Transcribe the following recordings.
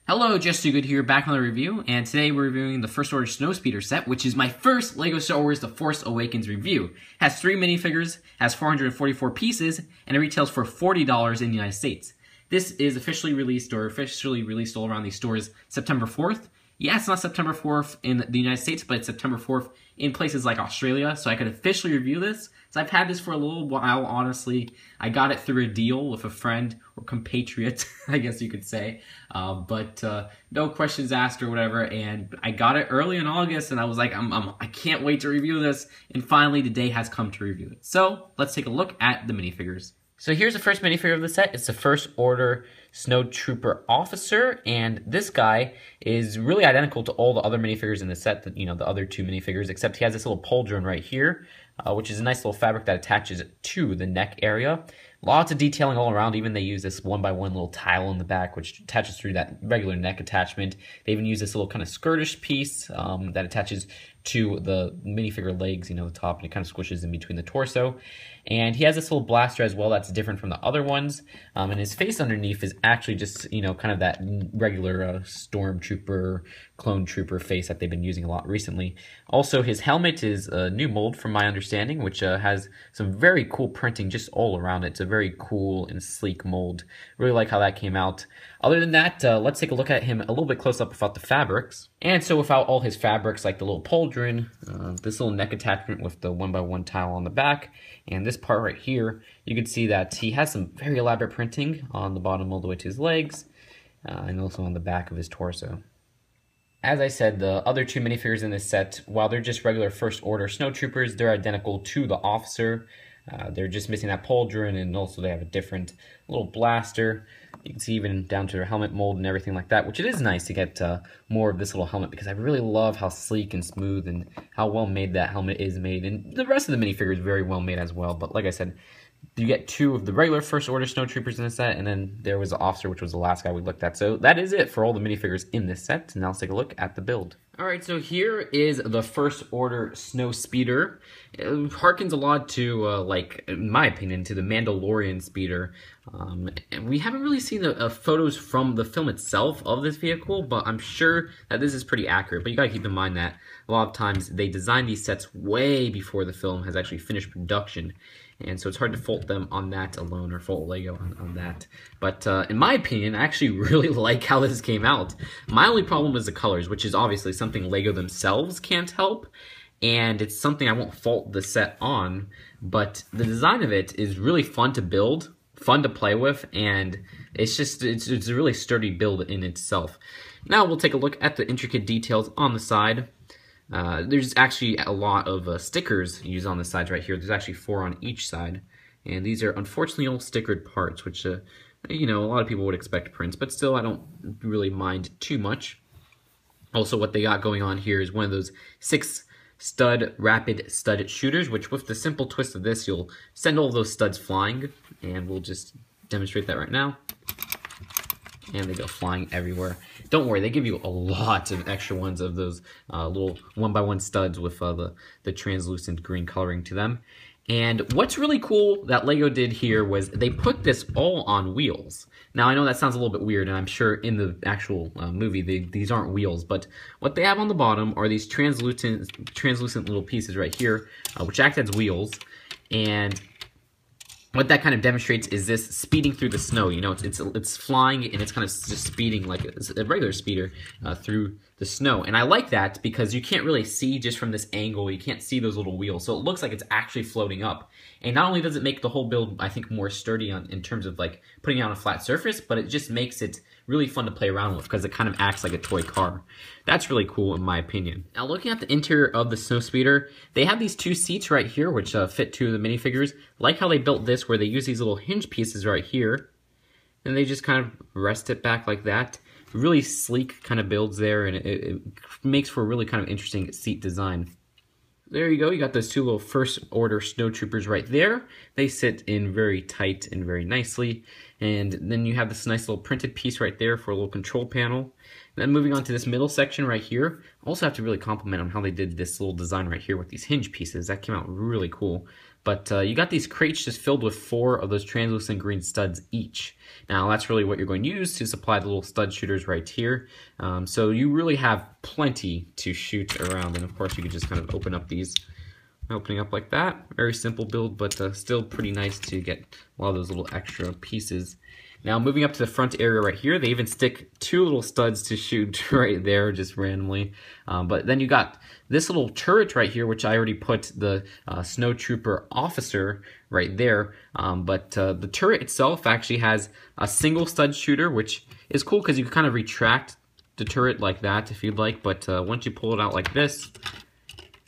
Hello, Just Too Good here, back on the review, and today we're reviewing the First Order Snowspeeder set, which is my first LEGO Star Wars The Force Awakens review. It has 3 minifigures, has 444 pieces, and it retails for $40 in the United States. This is officially released all around these stores September 4th. Yeah, it's not September 4th in the United States, but it's September 4th in places like Australia, so I could officially review this. So I've had this for a little while, honestly. I got it through a deal with a friend or compatriot, I guess you could say. But no questions asked or whatever, and I got it early in August, and I was like, I can't wait to review this, and finally the day has come to review it. So let's take a look at the minifigures. So here's the first minifigure of the set. It's the First Order Snowtrooper Officer, and this guy is really identical to all the other minifigures in the set, the other 2 minifigures, except he has this little pauldron right here, which is a nice little fabric that attaches to the neck area. Lots of detailing all around. Even they use this 1x1 little tile in the back, which attaches through that regular neck attachment. They even use this little kind of skirtish piece that attaches to the minifigure legs, the top, and it kind of squishes in between the torso. And he has this little blaster as well that's different from the other ones. And his face underneath is actually just, kind of that regular stormtrooper, clone trooper face that they've been using a lot recently. Also, his helmet is a new mold from my understanding, which has some very cool printing just all around it. It's a very cool and sleek mold. Really like how that came out. Other than that, let's take a look at him a little bit close up without the fabrics. And so without all his fabrics, like the little pauldron, this little neck attachment with the 1x1 tile on the back, and this part right here, you can see that he has some very elaborate printing on the bottom all the way to his legs, and also on the back of his torso. As I said, the other 2 minifigures in this set, while they're just regular First Order Snowtroopers, they're identical to the officer. They're just missing that pauldron, and also they have a different little blaster. You can see even down to their helmet mold and everything like that, which it is nice to get more of this little helmet, because I really love how sleek and smooth and how well made that helmet is made. And the rest of the minifigure is very well made as well, but like I said, you get 2 of the regular First Order Snowtroopers in the set, and then there was the officer, which was the last guy we looked at. So that is it for all the minifigures in this set. Now let's take a look at the build. Alright, so here is the First Order Snowspeeder. It harkens a lot to, in my opinion, to the Mandalorian speeder. And we haven't really seen the photos from the film itself of this vehicle, but I'm sure that this is pretty accurate. But you gotta keep in mind that a lot of times they design these sets way before the film has actually finished production. And so it's hard to fault them on that alone, or fault LEGO on that. But in my opinion, I actually really like how this came out. My only problem is the colors, which is obviously something LEGO themselves can't help. And it's something I won't fault the set on. But the design of it is really fun to build, fun to play with, and it's a really sturdy build in itself. Now we'll take a look at the intricate details on the side. There's actually a lot of stickers used on the sides right here. There's actually 4 on each side, and these are unfortunately all stickered parts, which a lot of people would expect prints, but still I don't really mind too much. Also, what they got going on here is one of those 6 rapid stud shooters, which with the simple twist of this, you'll send all those studs flying, and we'll just demonstrate that right now. And they go flying everywhere. Don't worry, they give you a lot of extra ones of those little 1x1 studs with the translucent green coloring to them. And what's really cool that LEGO did here was they put this all on wheels. Now, I know that sounds a little bit weird, and I'm sure in the actual movie these aren't wheels, but what they have on the bottom are these translucent little pieces right here, which act as wheels. And what that kind of demonstrates is this speeding through the snow. It's flying, and it's kind of just speeding like a regular speeder through the snow. And I like that because you can't really see just from this angle. You can't see those little wheels, so it looks like it's actually floating up. And not only does it make the whole build, I think, more sturdy in terms of like putting it on a flat surface, but it just makes it really fun to play around with because it kind of acts like a toy car. That's really cool in my opinion. Now, looking at the interior of the Snowspeeder, they have these 2 seats right here, which fit 2 of the minifigures. Like how they built this, where they use these little hinge pieces right here, and they just kind of rest it back like that. Really sleek kind of builds there, and it makes for a really kind of interesting seat design. There you go, you got those 2 little First Order Snowtroopers right there. They sit in very tight and very nicely. And then you have this nice little printed piece right there for a little control panel. And then moving on to this middle section right here, I also have to really compliment on how they did this little design right here with these hinge pieces. That came out really cool. But you got these crates just filled with 4 of those translucent green studs each. Now that's really what you're going to use to supply the little stud shooters right here. So you really have plenty to shoot around, and of course you could just kind of open up these, opening up like that. Very simple build, but still pretty nice to get a lot of those little extra pieces. Now moving up to the front area right here, they even stick 2 little studs to shoot right there just randomly. But then you got this little turret right here, which I already put the Snow Trooper officer right there. But the turret itself actually has a single stud shooter, which is cool because you can kind of retract the turret like that if you'd like. But once you pull it out like this,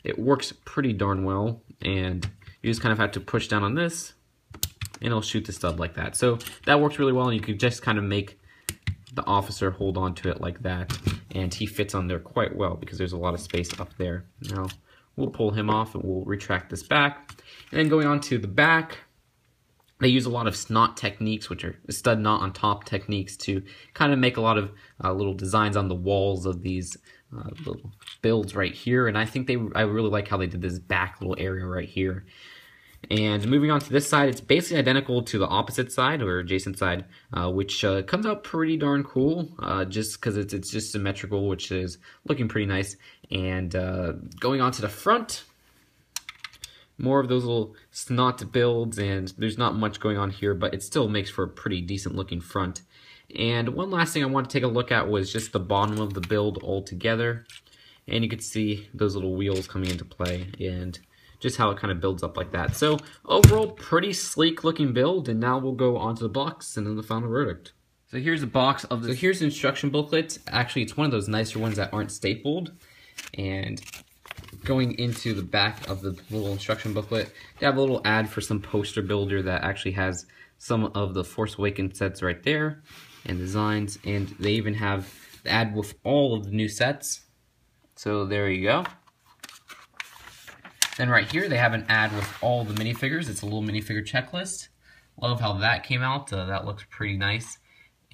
it works pretty darn well. And you just kind of have to push down on this, and it'll shoot the stud like that. So that works really well, and you could just kind of make the officer hold on to it like that, and he fits on there quite well because there's a lot of space up there. Now we'll pull him off and we'll retract this back. And then going on to the back, they use a lot of snot techniques, which are stud knot on top techniques, to kind of make a lot of little designs on the walls of these little builds right here. And I think I really like how they did this back little area right here. And moving on to this side, it's basically identical to the opposite side or adjacent side, which comes out pretty darn cool, just because it's just symmetrical, which is looking pretty nice. And going on to the front, more of those little snot builds, and there's not much going on here, but it still makes for a pretty decent looking front. And one last thing I want to take a look at was just the bottom of the build altogether. And you can see those little wheels coming into play, and just how it kind of builds up like that. So overall, pretty sleek looking build, and now we'll go on to the box and then the final verdict. So here's the box of this. So here's the instruction booklet. Actually, it's one of those nicer ones that aren't stapled. And going into the back of the little instruction booklet, they have a little ad for some poster builder that actually has some of the Force Awakens sets right there and designs, and they even have the ad with all of the new sets. So there you go. Then right here, they have an ad with all the minifigures. It's a little minifigure checklist. Love how that came out. That looks pretty nice.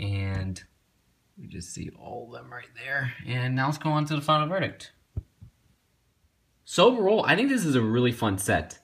And you just see all of them right there. And now let's go on to the final verdict. So overall, I think this is a really fun set.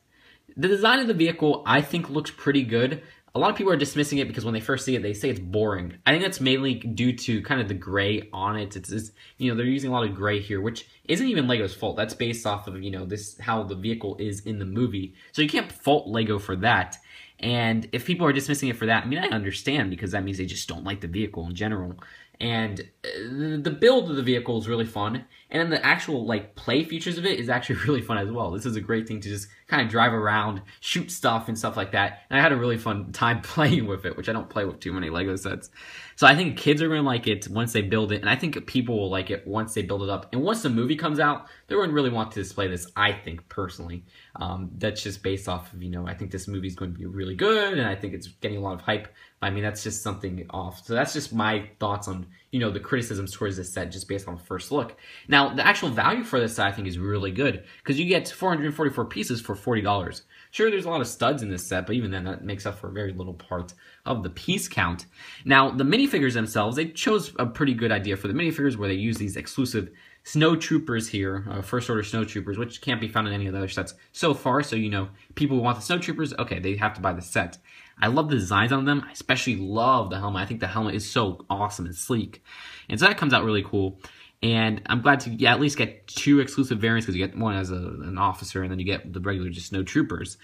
The design of the vehicle, I think, looks pretty good. A lot of people are dismissing it because when they first see it, they say it's boring. I think that's mainly due to kind of the gray on it. It's you know, they're using a lot of gray here, which isn't even Lego's fault. That's based off of, you know, this how the vehicle is in the movie. So you can't fault Lego for that. And if people are dismissing it for that, I mean, I understand, because that means they just don't like the vehicle in general. And the build of the vehicle is really fun, and then the actual like play features of it is actually really fun as well. This is a great thing to just kind of drive around, shoot stuff and stuff like that. And I had a really fun time playing with it, which I don't play with too many Lego sets. So I think kids are going to like it once they build it, and I think people will like it once they build it up. And once the movie comes out, they're going to really want to display this, I think, personally. That's just based off of, you know, I think this movie is going to be really good, and I think it's getting a lot of hype. I mean, that's just something off. So that's just my thoughts on, you know, the criticisms towards this set just based on the first look. Now, the actual value for this set, I think, is really good, because you get 444 pieces for $40. Sure, there's a lot of studs in this set, but even then, that makes up for a very little part of the piece count. Now, the minifigures themselves, they chose a pretty good idea for the minifigures, where they use these exclusive Snow Troopers here, First Order Snow Troopers, which can't be found in any of the other sets so far. So, you know, people who want the Snow Troopers, okay, they have to buy the set. I love the designs on them. I especially love the helmet. I think the helmet is so awesome and sleek. And so that comes out really cool. And I'm glad to at least get 2 exclusive variants, because you get one as an officer, and then you get the regular just Snow Troopers.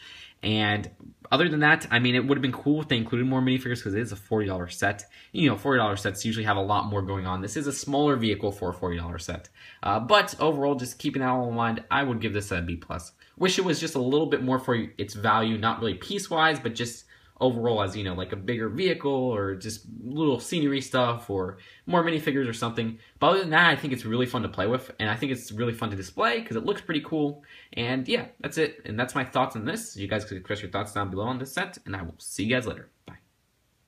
And other than that, I mean, it would have been cool if they included more minifigures, because it is a $40 set. You know, $40 sets usually have a lot more going on. This is a smaller vehicle for a $40 set. But overall, just keeping that all in mind, I would give this a B+. Wish it was just a little bit more for its value, not really piece-wise, but just overall as, you know, like a bigger vehicle, or just little scenery stuff, or more minifigures or something. But other than that, I think it's really fun to play with, and I think it's really fun to display because it looks pretty cool. And yeah, that's it. And that's my thoughts on this. You guys could express your thoughts down below on this set, and I will see you guys later.